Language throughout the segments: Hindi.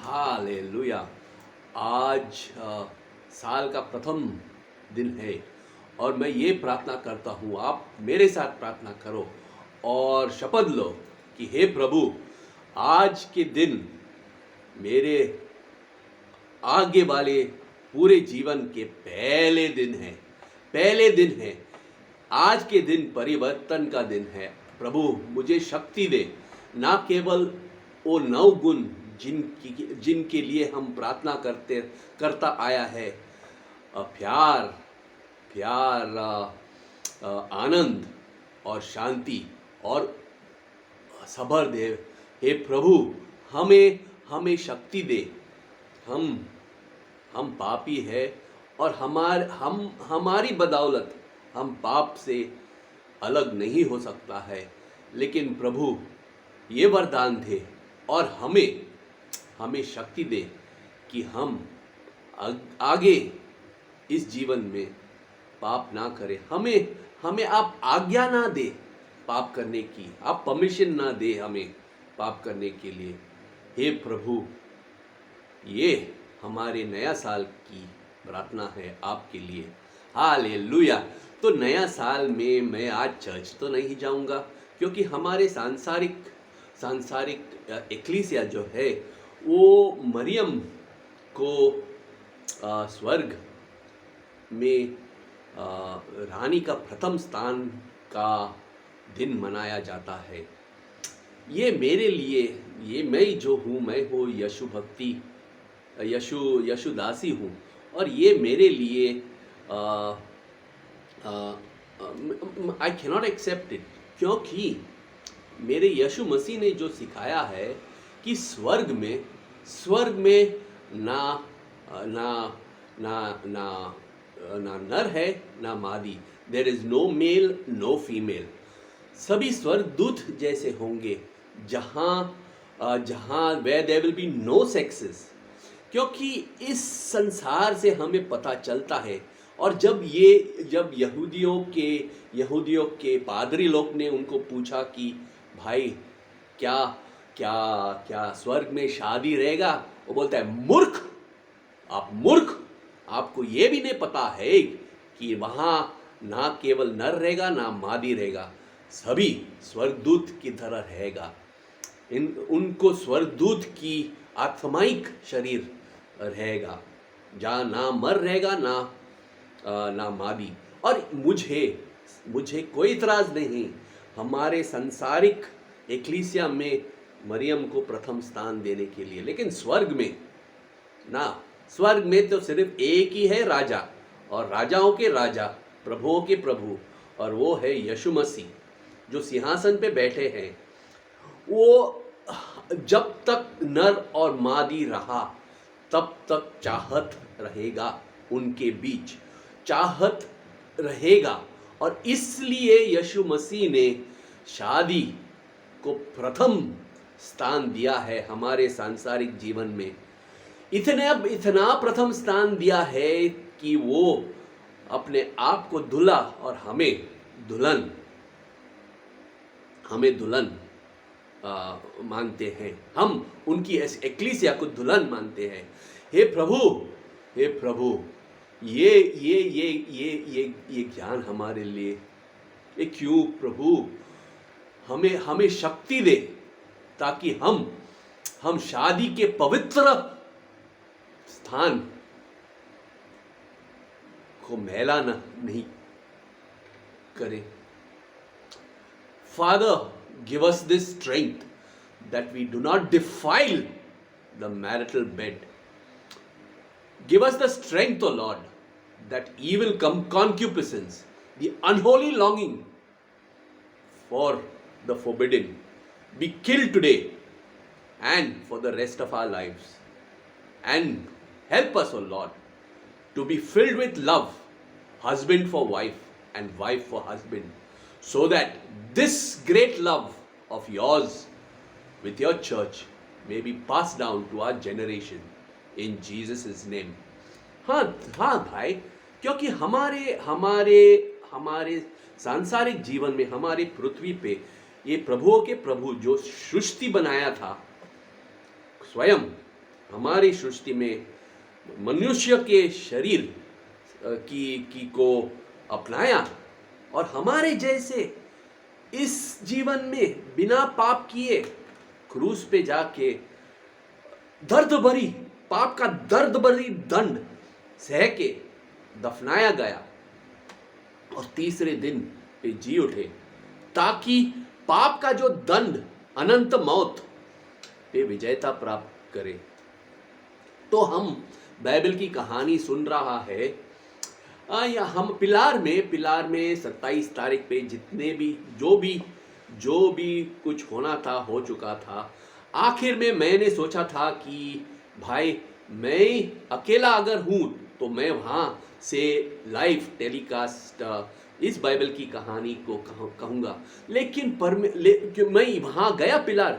हालेलुया। आज साल का प्रथम दिन है और मैं ये प्रार्थना करता हूँ, आप मेरे साथ प्रार्थना करो और शपथ लो कि हे प्रभु, आज के दिन मेरे आगे वाले पूरे जीवन के पहले दिन है। आज के दिन परिवर्तन का दिन है। प्रभु मुझे शक्ति दे, ना केवल वो 9 गुण जिनके लिए हम प्रार्थना करता आया है, प्यार प्यार आनंद और शांति और सबर दे। हे प्रभु, हमें शक्ति दे। हम पापी है और हमारी बदौलत हम पाप से अलग नहीं हो सकता है, लेकिन प्रभु ये वरदान दे और हमें शक्ति दे कि हम आगे इस जीवन में पाप ना करें। हमें आप आज्ञा ना दे पाप करने की, आप परमिशन ना दे हमें पाप करने के लिए। हे प्रभु, ये हमारे नया साल की प्रार्थना है आपके लिए। हालेलुया। तो नया साल में मैं आज चर्च तो नहीं जाऊंगा, क्योंकि हमारे सांसारिक एक्लीसिया जो है वो मरियम को स्वर्ग में रानी का प्रथम स्थान का दिन मनाया जाता है। ये मेरे लिए, ये मैं जो हूँ, मैं हो यशुदासी हूँ, और ये मेरे लिए आई कैनॉट एक्सेप्ट इट, क्योंकि मेरे यीशु मसीह ने जो सिखाया है कि स्वर्ग में ना ना ना ना ना नर है ना मादी, there is no male no female. सभी स्वर्गदूत जैसे होंगे, जहाँ where there will be no sexes, क्योंकि इस संसार से हमें पता चलता है। और जब यहूदियों के पादरी लोग ने उनको पूछा कि भाई क्या क्या क्या स्वर्ग में शादी रहेगा, वो बोलता है मूर्ख, आप मूर्ख, आपको ये भी नहीं पता है कि वहाँ ना केवल नर रहेगा ना मादी रहेगा, सभी स्वर्गदूत की तरह रहेगा। उनको स्वर्गदूत की आत्माइक शरीर रहेगा, जहाँ ना मर रहेगा ना मादी। और मुझे कोई इतराज़ नहीं हमारे सांसारिक एक्लीसिया में मरियम को प्रथम स्थान देने के लिए, लेकिन स्वर्ग में तो सिर्फ एक ही है राजा, और राजाओं के राजा, प्रभुओं के प्रभु, और वो है यीशु मसीह जो सिंहासन पे बैठे हैं। वो जब तक नर और मादी रहा तब तक चाहत रहेगा, उनके बीच चाहत रहेगा। और इसलिए यीशु मसीह ने शादी को प्रथम स्थान दिया है हमारे सांसारिक जीवन में। इतना प्रथम स्थान दिया है कि वो अपने आप को दूल्हा और हमें दुल्हन मानते हैं। हम उनकी एक्लीसिया को दुल्हन मानते हैं। हे प्रभु, ये ज्ञान हमारे लिए, ये क्यों प्रभु, हमें शक्ति दे ताकि हम शादी के पवित्र स्थान को मैला नहीं करें। Father, give us this strength that we do not defile the marital bed. Give us the strength, O Lord, that evil concupiscence, the unholy longing for the forbidden, be killed today and for the rest of our lives. And help us, O Lord, to be filled with love, husband for wife and wife for husband, so that this great love of yours with your church may be passed down to our generation in Jesus' name. हाँ भाई, क्योंकि हमारे सांसारिक जीवन में, हमारे पृथ्वी पे, ये प्रभुओं के प्रभु जो सृष्टि बनाया था स्वयं, हमारी सृष्टि में मनुष्य के शरीर की को अपनाया और हमारे जैसे इस जीवन में बिना पाप किए क्रूस पे जाके दर्द भरी पाप का दर्द भरी दंड सह के दफनाया गया और तीसरे दिन पे जी उठे ताकि पाप का जो दंड अनंत मौत पे विजयता प्राप्त करे। तो हम बाइबल की कहानी सुन रहा है या हम पिलार में 27 तारीख पे जितने भी जो भी कुछ होना था हो चुका था। आखिर में मैंने सोचा था कि भाई मैं अकेला अगर हूँ तो मैं वहाँ से लाइव टेलीकास्ट इस बाइबल की कहानी को कहूँगा, लेकिन मैं वहाँ गया पिलार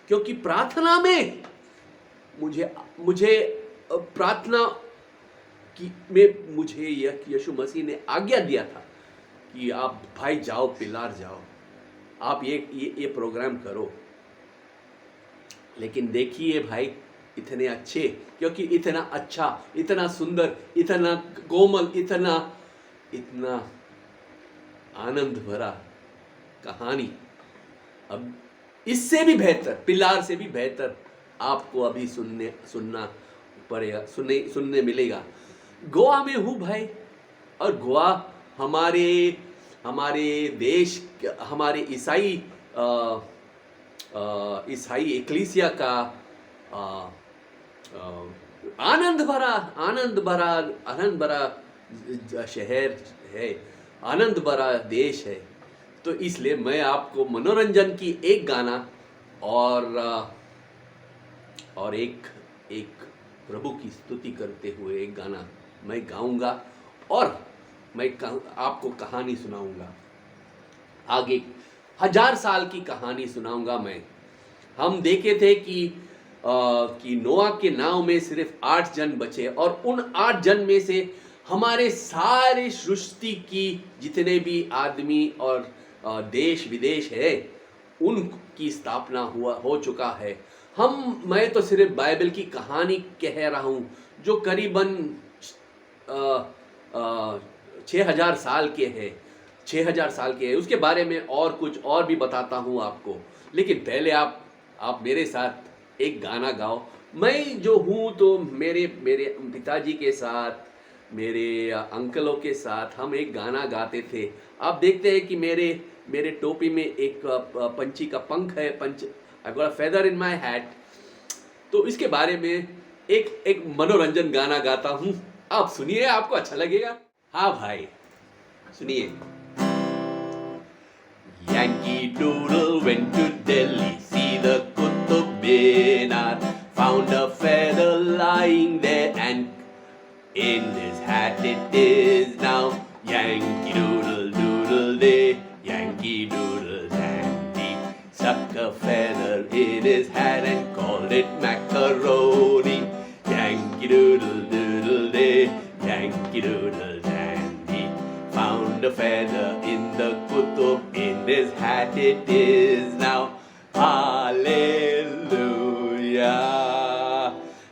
क्योंकि प्रार्थना में मुझे प्रार्थना में मुझे यीशु मसीह ने आज्ञा दिया था कि आप भाई जाओ पिलार जाओ, आप ये प्रोग्राम करो। लेकिन देखिए भाई इतने अच्छे, क्योंकि इतना अच्छा, इतना सुंदर, इतना कोमल, इतना आनंद भरा कहानी अब इससे भी बेहतर, पिलार से भी बेहतर आपको अभी सुनना पड़ेगा, सुनने मिलेगा। गोवा में हूँ भाई, और गोवा हमारे देश, हमारे ईसाई एक्लीसिया का आनंद भरा शहर है, आनंद भरा देश है। तो इसलिए मैं आपको मनोरंजन की एक गाना और एक प्रभु की स्तुति करते हुए एक गाना मैं गाऊंगा और मैं आपको कहानी सुनाऊंगा। आगे 1000 साल की कहानी सुनाऊंगा मैं। हम देखे थे कि नोआ के नाव में सिर्फ 8 जन बचे और उन 8 जन में से हमारे सारे सृष्टि की जितने भी आदमी और देश विदेश है उनकी स्थापना हो चुका है। मैं तो सिर्फ बाइबल की कहानी कह रहा हूँ जो करीबन 6000 साल के है, 6000 साल के है। उसके बारे में और कुछ और भी बताता हूँ आपको, लेकिन पहले आप मेरे साथ एक गाना गाओ। मैं जो हूँ तो मेरे पिताजी के साथ, मेरे अंकलों के साथ हम एक गाना गाते थे। आप देखते हैं कि मेरे टोपी में एक पंछी का पंख है, I've got a feather in my hat। तो इसके बारे में एक मनोरंजन गाना गाता हूँ, आप सुनिए, आपको अच्छा लगेगा। हाँ भाई सुनिए। Yankee Doodle went to Delhi, see the Qutub Minar, found a feather lying there and in his hat it is now. Yankee Doodle Doodle Day, Yankee Doodle Dandy, stuck a feather in his hat and called it macaroni. Yankee Doodle Doodle Day, Yankee Doodle Dandy, found a feather in the Qutub, in his hat it is now. Hallelujah।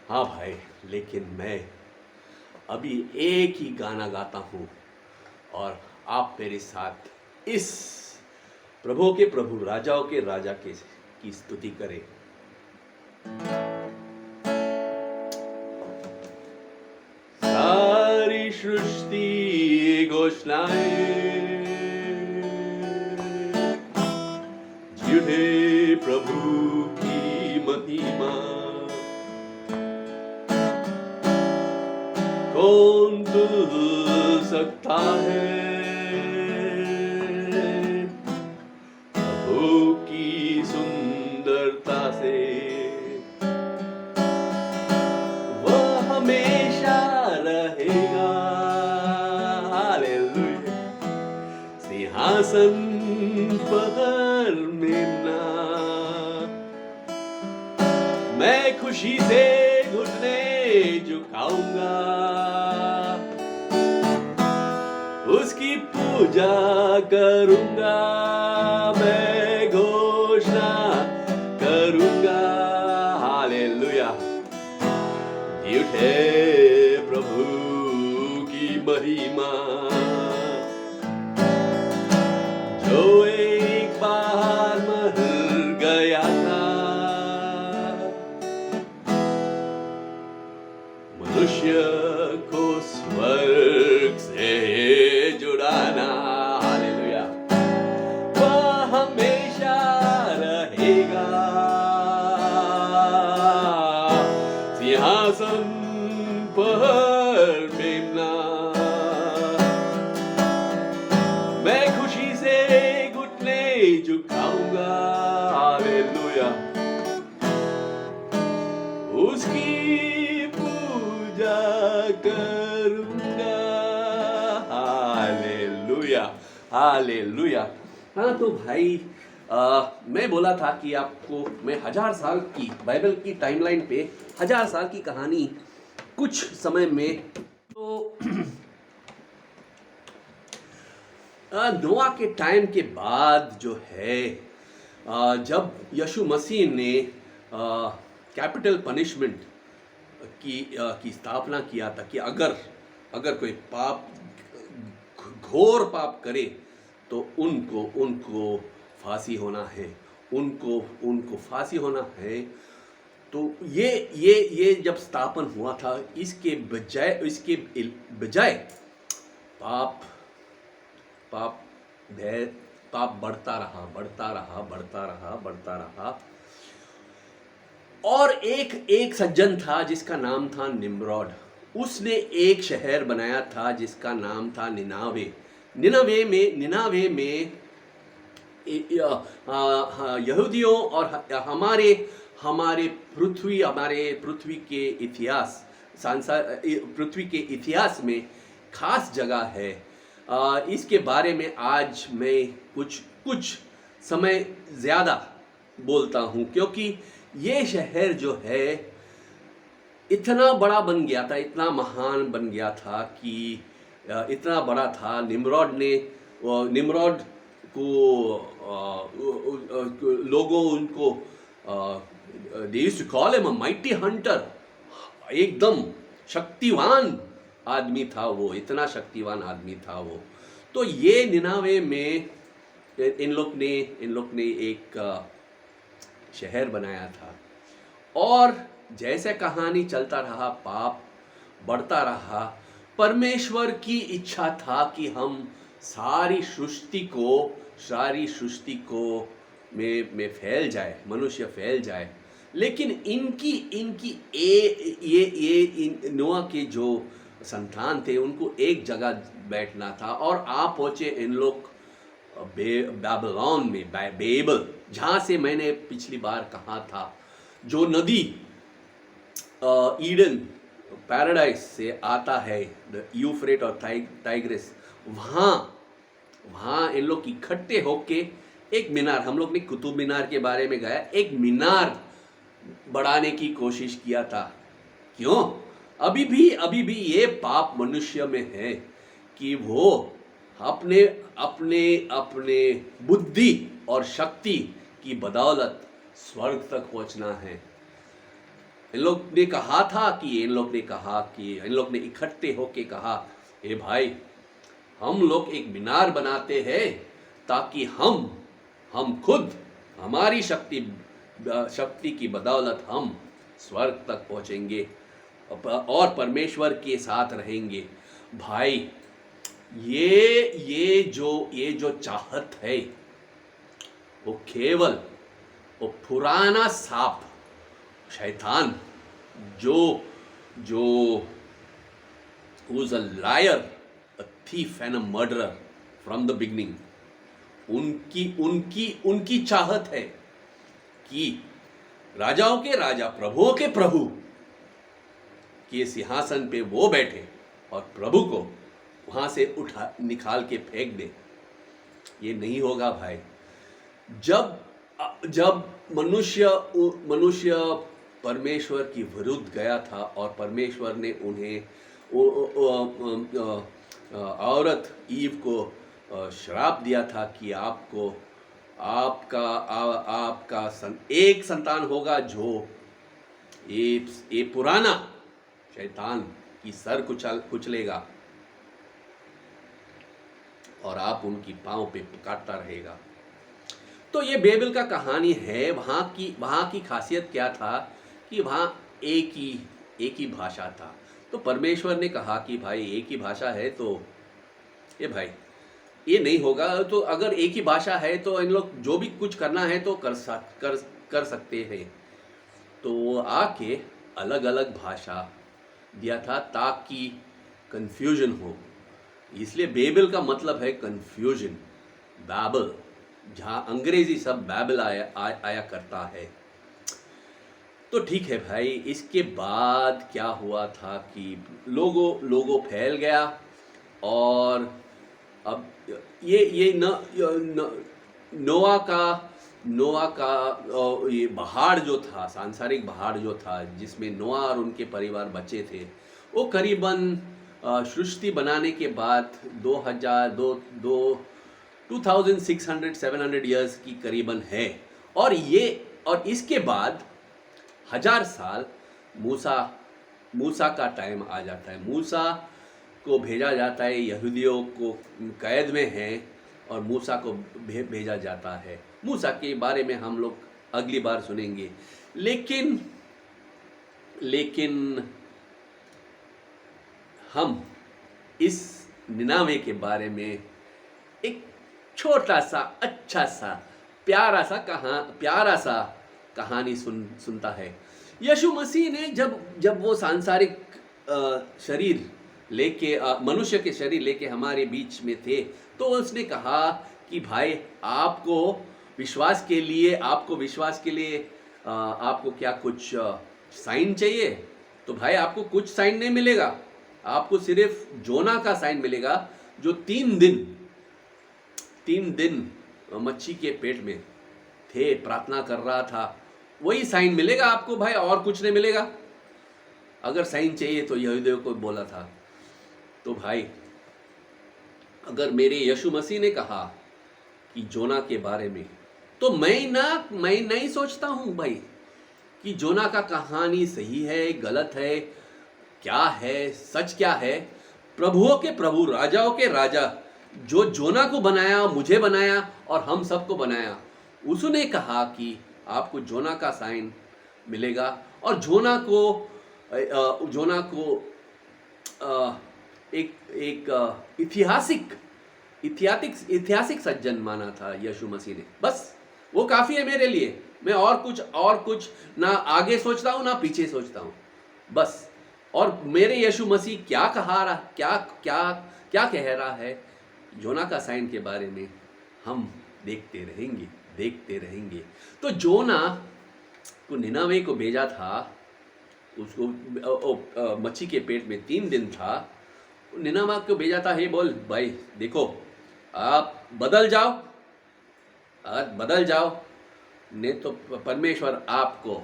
हाँ भाई, लेकिन मैं अभी एक ही गाना गाता हूँ और आप मेरे साथ इस प्रभु के प्रभु, राजाओं के राजा की स्तुति करें। सारी सृष्टि घोषणाएं जिन्हें प्रभु की महिमा, कौन तुल सकता है प्रभु की सुंदरता से। वह हमेशा रहेगा, हालेलुया, सिंहासन पर मेरा। मैं खुशी से घुटने झुकाऊंगा, उसकी पूजा करूंगा, मैं घोषणा करूंगा, हालेलुया। कि उठे प्रभु की महिमा, जो एक बार मर गया था मनुष्य को स्वर्ग से जुड़ाना। हालेलुया, वह हमेशा रहेगा सिंहासन पर मेमना। मैं खुशी से घुटने झुकाऊंगा, हालेलुया, उसकी पूजा करूंगा। Hallelujah, hallelujah. हाँ तो भाई मैं बोला था कि आपको मैं 1000 साल की बाइबल की टाइमलाइन पे 1000 साल की कहानी कुछ समय में, तो नोआ के टाइम के बाद जो है, जब यीशु मसीह ने कैपिटल पनिशमेंट की स्थापना किया था कि अगर कोई पाप, घोर पाप करे तो उनको फांसी होना है, उनको फांसी होना है। तो ये जब स्थापन हुआ था, इसके बजाय पाप बढ़ता रहा। और एक सज्जन था जिसका नाम था निम्रोद। उसने एक शहर बनाया था जिसका नाम था निनावे। निनावे में यहूदियों और हमारे पृथ्वी के इतिहास में खास जगह है। इसके बारे में आज मैं कुछ समय ज़्यादा बोलता हूँ, क्योंकि ये शहर जो है इतना बड़ा बन गया था, इतना महान बन गया था कि इतना बड़ा था। निम्रोद को लोगों उनको they used to call him a mighty hunter। एकदम शक्तिवान आदमी था वो, इतना शक्तिवान आदमी था वो। तो ये निनावे में इन लोग ने एक शहर बनाया था, और जैसे कहानी चलता रहा, पाप बढ़ता रहा। परमेश्वर की इच्छा था कि हम सारी सृष्टि को में फैल जाए, मनुष्य फैल जाए। लेकिन इनकी नोआ के जो संतान थे उनको एक जगह बैठना था, और आप पहुंचे इन लोग बाबिलोन में, बेबल, जहाँ से मैंने पिछली बार कहा था, जो नदी ईडन पैराडाइज से आता है, द यूफ्रेट और टाइग्रिस, वहाँ इन लोग इकट्ठे होके एक मीनार, हम लोग ने कुतुब मीनार के बारे में गाया, एक मीनार बढ़ाने की कोशिश किया था। क्यों? अभी भी ये पाप मनुष्य में है कि वो अपने बुद्धि और शक्ति की बदौलत स्वर्ग तक पहुंचना है। इन लोग ने इकट्ठे होके कहा, हे भाई, हम लोग एक मीनार बनाते हैं ताकि हम खुद हमारी शक्ति की बदौलत हम स्वर्ग तक पहुंचेंगे और परमेश्वर के साथ रहेंगे। भाई, ये जो चाहत है वो केवल वो पुराना सांप शैतान जो who's a liar, a thief and a murderer from the beginning, उनकी चाहत है कि राजाओं के राजा, प्रभुओं के प्रभु के सिंहासन पे वो बैठे और प्रभु को वहां से निकाल के फेंक दे। ये नहीं होगा भाई। जब मनुष्य परमेश्वर की विरुद्ध गया था और परमेश्वर ने उन्हें औरत ईव को श्राप दिया था कि आपका एक संतान होगा जो ये पुराना शैतान की सर कुचलेगा और आप उनकी पांव पे काटता रहेगा। तो ये बेबिल का कहानी है। वहाँ की खासियत क्या था कि वहाँ एक ही भाषा था। तो परमेश्वर ने कहा कि भाई एक ही भाषा है तो ये भाई ये नहीं होगा। तो अगर एक ही भाषा है तो इन लोग जो भी कुछ करना है तो कर सकते हैं। तो वो आके अलग अलग भाषा दिया था ताकि कंफ्यूजन हो। इसलिए बेबिल का मतलब है कंफ्यूजन, बैबल, जहाँ अंग्रेजी सब बैबल आया करता है। तो ठीक है भाई, इसके बाद क्या हुआ था कि लोगो फैल गया और अब ये नोआ का ये पहाड़ जो था, सांसारिक पहाड़ जो था जिसमें नोआ और उनके परिवार बचे थे, वो करीबन सृष्टि बनाने के बाद 2600-700 ईयर्स की करीबन है। और इसके बाद 1000 साल मूसा का टाइम आ जाता है। मूसा को भेजा जाता है, यहूदियों को कैद में हैं और मूसा को भेजा जाता है। मूसा के बारे में हम लोग अगली बार सुनेंगे। लेकिन हम इस निनावे के बारे में एक छोटा सा अच्छा सा प्यारा सा कहानी सुनता है। यीशु मसीह ने जब वो सांसारिक शरीर लेके मनुष्य के शरीर लेके हमारे बीच में थे, तो उसने कहा कि भाई आपको विश्वास के लिए आपको क्या कुछ साइन चाहिए? तो भाई आपको कुछ साइन नहीं मिलेगा, आपको सिर्फ जोना का साइन मिलेगा, जो 3 दिन मच्छी के पेट में थे, प्रार्थना कर रहा था। वही साइन मिलेगा आपको भाई, और कुछ नहीं मिलेगा। अगर साइन चाहिए तो यहूदियों को बोला था। तो भाई अगर मेरे यीशु मसीह ने कहा कि जोना के बारे में, तो मैं नहीं सोचता हूं भाई कि जोना का कहानी सही है, गलत है, क्या है, सच क्या है। प्रभुओं के प्रभु, राजाओं के राजा, जो जोना को बनाया, मुझे बनाया और हम सबको बनाया, उसने कहा कि आपको जोना का साइन मिलेगा। और जोना को एक ऐतिहासिक सज्जन माना था यीशु मसीह ने। बस वो काफी है मेरे लिए। मैं और कुछ ना आगे सोचता हूँ ना पीछे सोचता हूँ, बस। और मेरे यीशु मसीह क्या कह रहा है जोना का साइन के बारे में, हम देखते रहेंगे। तो जोना को निनावे को भेजा था, उसको मच्छी के पेट में 3 दिन था। निनावा को भेजा था, हे बोल भाई देखो, आप बदल जाओ, नहीं तो परमेश्वर आपको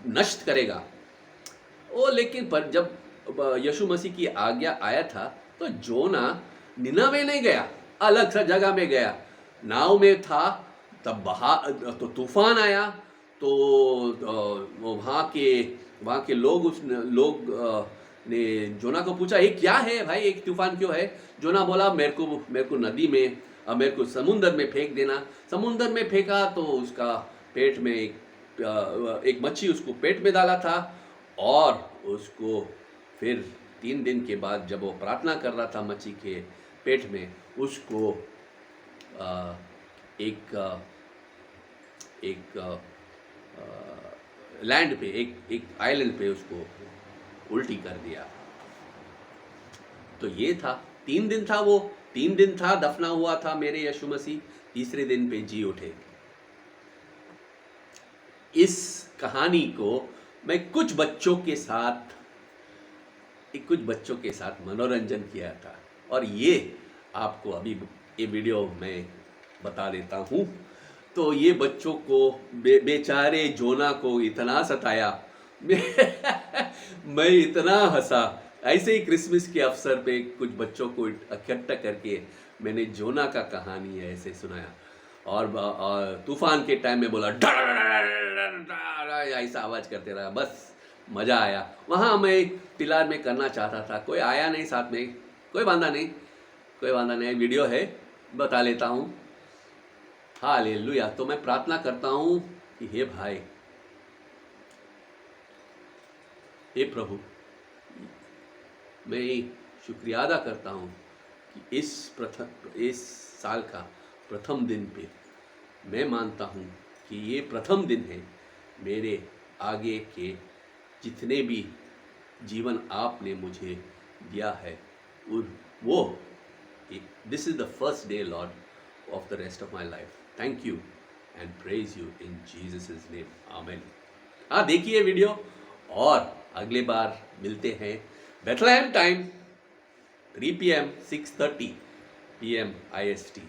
नष्ट करेगा। लेकिन पर जब यीशु मसीह की आज्ञा आया था, तो जोना निनावे नहीं गया, अलग सा जगह में गया। नाव में था, तब तो तूफान आया। तो वहाँ के लोग ने जोना को पूछा, ये क्या है भाई, एक तूफान क्यों है? जोना बोला, मेरे को नदी में, मेरे को समुंदर में फेंक देना। समुंदर में फेंका तो उसका पेट में एक मच्छी उसको पेट में डाला था। और उसको फिर 3 दिन के बाद जब वो प्रार्थना कर रहा था मच्छी के पेट में, उसको एक लैंड पे, एक आइलैंड पे उसको उल्टी कर दिया। तो ये था 3 दिन था, वो 3 दिन था, दफना हुआ था मेरे यीशु मसीह, तीसरे दिन पे जी उठे। इस कहानी को मैं कुछ बच्चों के साथ मनोरंजन किया था, और ये आपको अभी ये वीडियो में बता देता हूँ। तो ये बच्चों को बेचारे जोना को इतना सताया मैं इतना हंसा। ऐसे ही क्रिसमस के अवसर पे कुछ बच्चों को इकट्ठा करके मैंने जोना का कहानी ऐसे सुनाया, और तूफान के टाइम में बोला ऐसा आवाज करते रहा। बस मज़ा आया। वहाँ मैं पिलार में करना चाहता था, कोई आया नहीं साथ में, कोई वांदा नहीं, कोई वांदा नहीं, वीडियो है, बता लेता हूँ। हालेलुया। तो मैं प्रार्थना करता हूँ कि हे भाई, हे प्रभु, मैं शुक्रिया अदा करता हूँ कि इस साल का प्रथम दिन पे मैं मानता हूँ कि ये प्रथम दिन है। मेरे आगे के जितने भी जीवन आपने मुझे दिया है वो this is the first day lord of the rest of my life. Thank you and praise you in Jesus name, amen. हाँ, देखिए वीडियो, और अगले बार मिलते हैं Bethlehem time 3 PM 6:30 PM IST।